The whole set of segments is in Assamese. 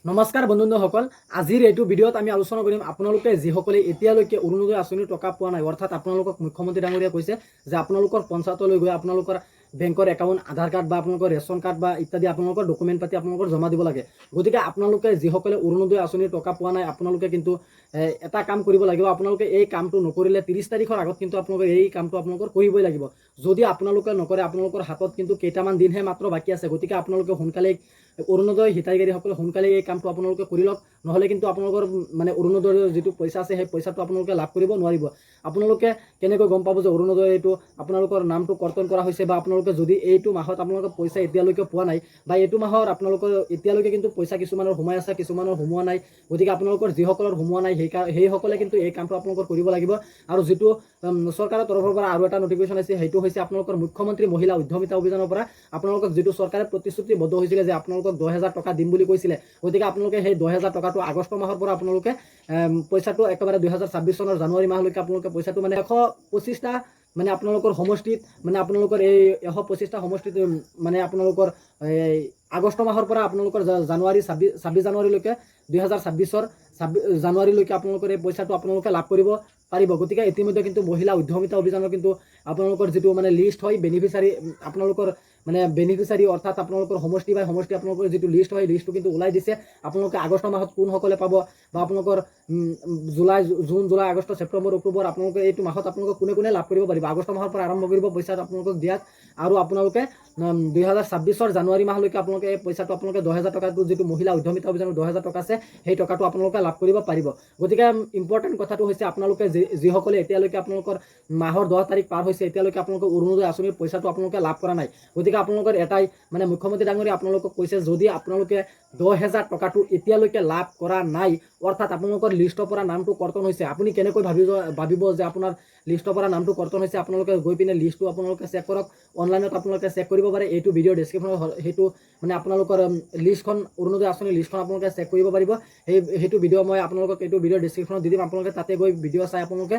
নমস্কাৰ বন্ধুসকল, আজিৰ এইটো ভিডিঅ'ত আমি আলোচনা কৰিম আপোনালোকে যিসকলে এতিয়ালৈকে অৰুণোদয় আঁচনিৰ টকা পোৱা নাই, অৰ্থাৎ আপোনালোকক মুখ্যমন্ত্ৰী ডাঙৰীয়াই কৈছে যে আপোনালোকৰ পঞ্চায়তলৈ গৈ আপোনালোকৰ বেংকৰ একাউণ্ট, আধাৰ কাৰ্ড বা আপোনালোকৰ ৰেচন কাৰ্ড বা ইত্যাদি আপোনালোকৰ ডকুমেণ্ট পাতি আপোনালোকৰ জমা দিব লাগে। গতিকে আপোনালোকে যিসকলে অৰুণোদয় আঁচনিৰ টকা পোৱা নাই, আপোনালোকে কিন্তু এটা কাম কৰিব লাগিব। আপোনালোকে এই কামটো নকৰিলে 30 তাৰিখৰ আগত কিন্তু আপোনালোকে এই কামটো আপোনালোকৰ কৰিবই লাগিব। যদি আপোনালোকে নকৰে, আপোনালোকৰ হাতত কিন্তু কেইটামান দিনহে মাত্ৰ বাকী আছে। গতিকে আপোনালোকে সোনকালে অৰুণোদয় হিতাধিকাৰীসকলে সোনকালে এই কামটো আপোনালোকে কৰি লওক, নহ'লে কিন্তু আপোনালোকৰ মানে অৰুণোদয়ৰ যিটো পইচা আছে সেই পইচাটো আপোনালোকে লাভ কৰিব নোৱাৰিব। আপোনালোকে কেনেকৈ গম পাব যে অৰুণোদয় এইটো আপোনালোকৰ নামটো কৰ্তন কৰা হৈছে, বা আপোনালোকে যদি এইটো মাহত আপোনালোকৰ পইচা এতিয়ালৈকে পোৱা নাই, বা এইটো মাহৰ আপোনালোকৰ এতিয়ালৈকে কিন্তু পইচা কিছুমানৰ সোমাই আছে, কিছুমানৰ সোমোৱা নাই। গতিকে আপোনালোকৰ যিসকলৰ সোমোৱা নাই সেইসকলে কিন্তু এই কামটো আপোনালোকৰ কৰিব লাগিব। আৰু যিটো চৰকাৰৰ তৰফৰ পৰা আৰু এটা নটিফিকেশ্যন আছে, সেইটো হৈছে আপোনালোকৰ মুখ্যমন্ত্ৰী মহিলা উদ্যমিতা অভিযানৰ পৰা আপোনালোকক যিটো চৰকাৰে প্ৰতিশ্ৰুতিবদ্ধ হৈছিলে যে আপোনালোকক 10,000 টকা দিম বুলি কৈছিলে। গতিকে আপোনালোকে সেই 10,000 টকাটো আগষ্ট মাহৰ পৰা আপোনালোকে পইচাটো একেবাৰে 2026 চনৰ জানুৱাৰী মাহলৈকে আপোনালোকে পইচাটো মানে 125টা মানে আপোনালোকৰ সমষ্টিত, মানে আপোনালোকৰ এই 125টা সমষ্টিত মানে আপোনালোকৰ আগষ্ট মাহৰ পৰা আপোনালোকৰ জানুৱাৰী 26 জানুৱাৰীলৈকে 2026 জানুৱাৰীলৈকে আপোনালোকৰ এই পইচাটো আপোনালোকে লাভ কৰিব পাৰিব। গতিকে ইতিমধ্যে কিন্তু মহিলা উদ্যমিতা অভিযানৰ কিন্তু আপোনালোকৰ যিটো মানে লিষ্ট হয় বেনিফিচাৰী, আপোনালোকৰ মানে বেনিফিচাৰী অৰ্থাৎ আপোনালোকৰ সমষ্টি বাই সমষ্টি আপোনালোকৰ যিটো লিষ্ট হয়, লিষ্টটো কিন্তু ওলাই দিছে। আপোনালোকে আগষ্ট মাহত কোনসকলে পাব, বা আপোনালোকৰ June July August September October আপোনালোকে এইটো মাহত আপোনালোকে কোনে কোনে লাভ কৰিব পাৰিব। আগষ্ট মাহৰ পৰা আৰম্ভ কৰিব পইচা আপোনালোকক দিয়াত, আৰু আপোনালোকে 2026 জানুৱাৰী মাহলৈকে আপোনালোকে এই পইচাটো আপোনালোকে 10,000 টকাটো যিটো মহিলা উদ্যমিতা অভিযানৰ 10,000 টকা আছে সেই টকাটো আপোনালোকে লাভ কৰিব পাৰিব। গতিকে ইম্পৰ্টেণ্ট কথাটো হৈছে আপোনালোকে যিসকলে এতিয়ালৈকে আপোনালোকৰ মাহৰ 10 তাৰিখ পাৰ হৈছে, এতিয়ালৈকে আপোনালোকৰ অৰুণোদয় আঁচনিৰ পইচাটো আপোনালোকে লাভ কৰা নাই। গতিকে আপোনালোকৰ এটাই মানে মুখ্যমন্ত্ৰী ডাঙৰীয়াই আপোনালোকক কৈছে, যদি আপোনালোকে 10,000 টকাটো এতিয়ালৈকে লাভ কৰা নাই, অৰ্থাৎ আপোনালোকৰ লিষ্টৰ পৰা নামটো কৰ্তন হৈছে। আপুনি কেনেকৈ ভাবিব যে আপোনাৰ লিষ্টৰ পৰা নামটো কৰ্তন হৈছে? আপোনালোকে গৈ পিনে লিষ্টটো আপোনালোকে চেক কৰক, অনলাইনত আপোনালোকে চেক কৰিব পাৰে। এইটো ভিডিঅ' ডেছক্ৰিপশ্যনত সেইটো মানে আপোনালোকৰ লিষ্টখন, অৰুণোদয় আঁচনিৰ লিষ্টখন আপোনালোকে চেক কৰিব পাৰিব। সেইটো ভিডিঅ' মই আপোনালোকক এইটো ভিডিঅ' ডেছক্ৰিপশ্যনত দি দিম। আপোনালোকে তাতে গৈ ভিডিঅ' চাই আপোনালোকে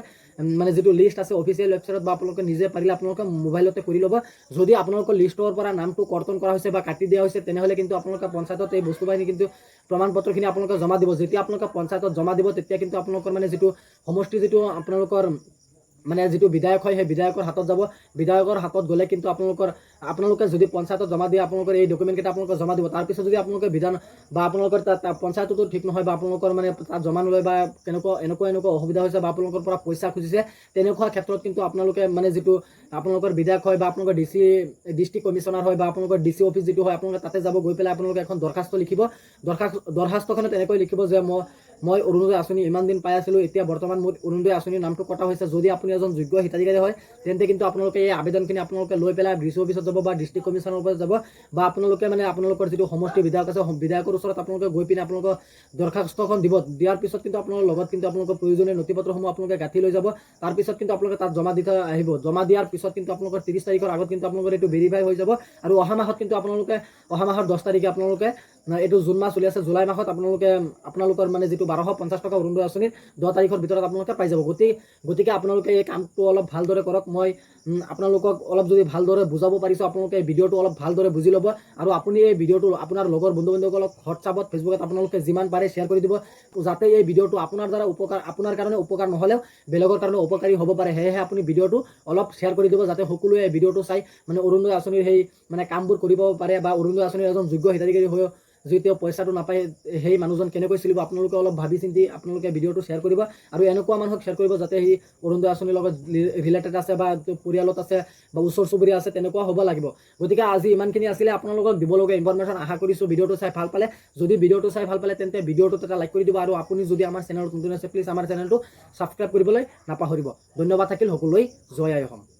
মানে যিটো লিষ্ট আছে অফিচিয়েল ৱেবছাইটত, বা আপোনালোকে নিজে পাৰিলে আপোনালোকে মোবাইলতে কৰি ল'ব। যদি আপোনালোকৰ লিষ্টৰ পৰা নামটো কৰ্তন কৰা হৈছে বা কাটি দিয়া হৈছে, তেনেহ'লে কিন্তু আপোনালোকে পঞ্চায়তত এই বস্তু বাহিনী কিন্তু প্ৰমাণ পত্ৰখিনি আপোনালোকে জমা দিব। যেতিয়া আপোনালোকে পঞ্চায়তত জমা দিব, তেতিয়া কিন্তু আপোনালোকৰ মানে যিটো সমষ্টি, যিটো আপোনালোকৰ মানে যিটো বিধায়ক হয়, সেই বিধায়কৰ হাতত যাব। বিধায়কৰ হাতত গ'লে কিন্তু আপোনালোকে যদি পঞ্চায়তত জমা দিয়ে, আপোনালোকৰ এই ডকুমেণ্টকেইটা আপোনালোকে জমা দিব। তাৰপিছত যদি আপোনালোকে বিধান বা আপোনালোকৰ তাত পঞ্চায়ততো ঠিক নহয়, বা আপোনালোকৰ মানে তাত জমা নলয়, বা এনেকুৱা অসুবিধা হৈছে, বা আপোনালোকৰ পৰা পইচা খুজিছে, তেনেকুৱা ক্ষেত্ৰত কিন্তু আপোনালোকে মানে যিটো আপোনালোকৰ বিধায়ক হয়, বা আপোনালোকৰ ডিষ্ট্ৰিক্ট কমিশ্যনাৰ হয়, বা আপোনালোকৰ DC অফিচ যিটো হয়, আপোনালোকে তাতে যাব। গৈ পেলাই আপোনালোকে এখন দৰখাস্ত লিখিব। দৰখাস্তখনত এনেকৈ লিখিব যে মই অৰুণোদয় আঁচনি ইমান দিন পাই আছিলোঁ, এতিয়া বৰ্তমান মোৰ অৰুণোদয় আঁচনিৰ নামটো কটা হৈছে। যদি আপুনি এজন যোগ্য হিতাধিকাৰী হয়, তেন্তে কিন্তু আপোনালোকে এই আবেদনখিনি আপোনালোকে লৈ পেলাই DC অফিচত যাব, বা ডিষ্ট্ৰিক্ট কমিশ্যনৰ ওপৰত যাব, বা আপোনালোকে মানে আপোনালোকৰ যিটো সমষ্টি বিধায়ক আছে, বিধায়কৰ ওচৰত আপোনালোকে গৈ পিনে আপোনালোকৰ দৰখাস্তখন দিব। দিয়াৰ পিছত কিন্তু আপোনালোকৰ লগত কিন্তু আপোনালোকৰ প্ৰয়োজনীয় নথিপত্ৰসমূহ আপোনালোকে গাঁঠি লৈ যাব। তাৰপিছত কিন্তু আপোনালোকে তাত জমা দি থৈ আহিব। জমা দিয়াৰ পিছত কিন্তু আপোনালোকৰ 30 তাৰিখৰ আগত কিন্তু আপোনালোকৰ এইটো ভেৰিফাই হৈ যাব। আৰু অহা মাহত কিন্তু অহা মাহৰ 10 তাৰিখে আপোনালোকে, এইটো জুন মাহ চলি আছে, জুলাই মাহত আপোনালোকৰ মানে যিটো 1250 টকা অৰুণোদয় আঁচনিৰ 10 তাৰিখৰ ভিতৰত আপোনালোকে পাই যাব। গতিকে আপোনালোকে এই কামটো অলপ ভালদৰে কৰক। মই আপোনালোকক অলপ যদি ভালদৰে বুজাব পাৰিছোঁ, আপোনালোকে এই ভিডিঅ'টো অলপ ভালদৰে বুজি ল'ব। আৰু আপুনি এই ভিডিঅ'টো আপোনাৰ লগৰ বন্ধু বান্ধৱীসকলক হোৱাটছআপত, ফেচবুকত আপোনালোকে যিমান পাৰে শ্বেয়াৰ কৰি দিব, যাতে এই ভিডিঅ'টো আপোনাৰ কাৰণে উপকাৰ নহ'লেও বেলেগৰ কাৰণে উপকাৰী হ'ব পাৰে। সেয়েহে আপুনি ভিডিঅ'টো অলপ শ্বেয়াৰ কৰি দিব, যাতে সকলোৱে এই ভিডিঅ'টো চাই মানে অৰুণোদয় আঁচনিৰ সেই মানে কামবোৰ কৰিব পাৰে, বা অৰুণোদয় আঁচনিৰ এজন যোগ্য হিতাধিকাৰী হৈ যদি তেওঁ পইচাটো নাপায়, সেই মানুহজন কেনেকৈ চলিব। আপোনালোকে অলপ ভাবি চিন্তি আপোনালোকে ভিডিঅ'টো শ্বেয়াৰ কৰিব, আৰু এনেকুৱা মানুহক শ্বেয়াৰ কৰিব যাতে সি অৰুণোদয় আঁচনিৰ লগত ৰিলেটেড আছে, বা পৰিয়ালত আছে, বা ওচৰ চুবুৰীয়া আছে, তেনেকুৱা হ'ব লাগিব। গতিকে আজি ইমানখিনি আছিলে আপোনালোকক দিবলগীয়া ইনফৰমেশ্যন। আশা কৰিছোঁ ভিডিঅ'টো চাই ভাল পালে। যদি ভিডিঅ'টো চাই ভাল পালে, তেন্তে ভিডিঅ'টোত এটা লাইক কৰি দিব, আৰু আপুনি যদি আমাৰ চেনেলত নতুন আছে, প্লিজ আমাৰ চেনেলটো ছাবস্ক্ৰাইব কৰিবলৈ নাপাহৰিব। ধন্যবাদ থাকিল সকলোৱে। জয় আই অসম।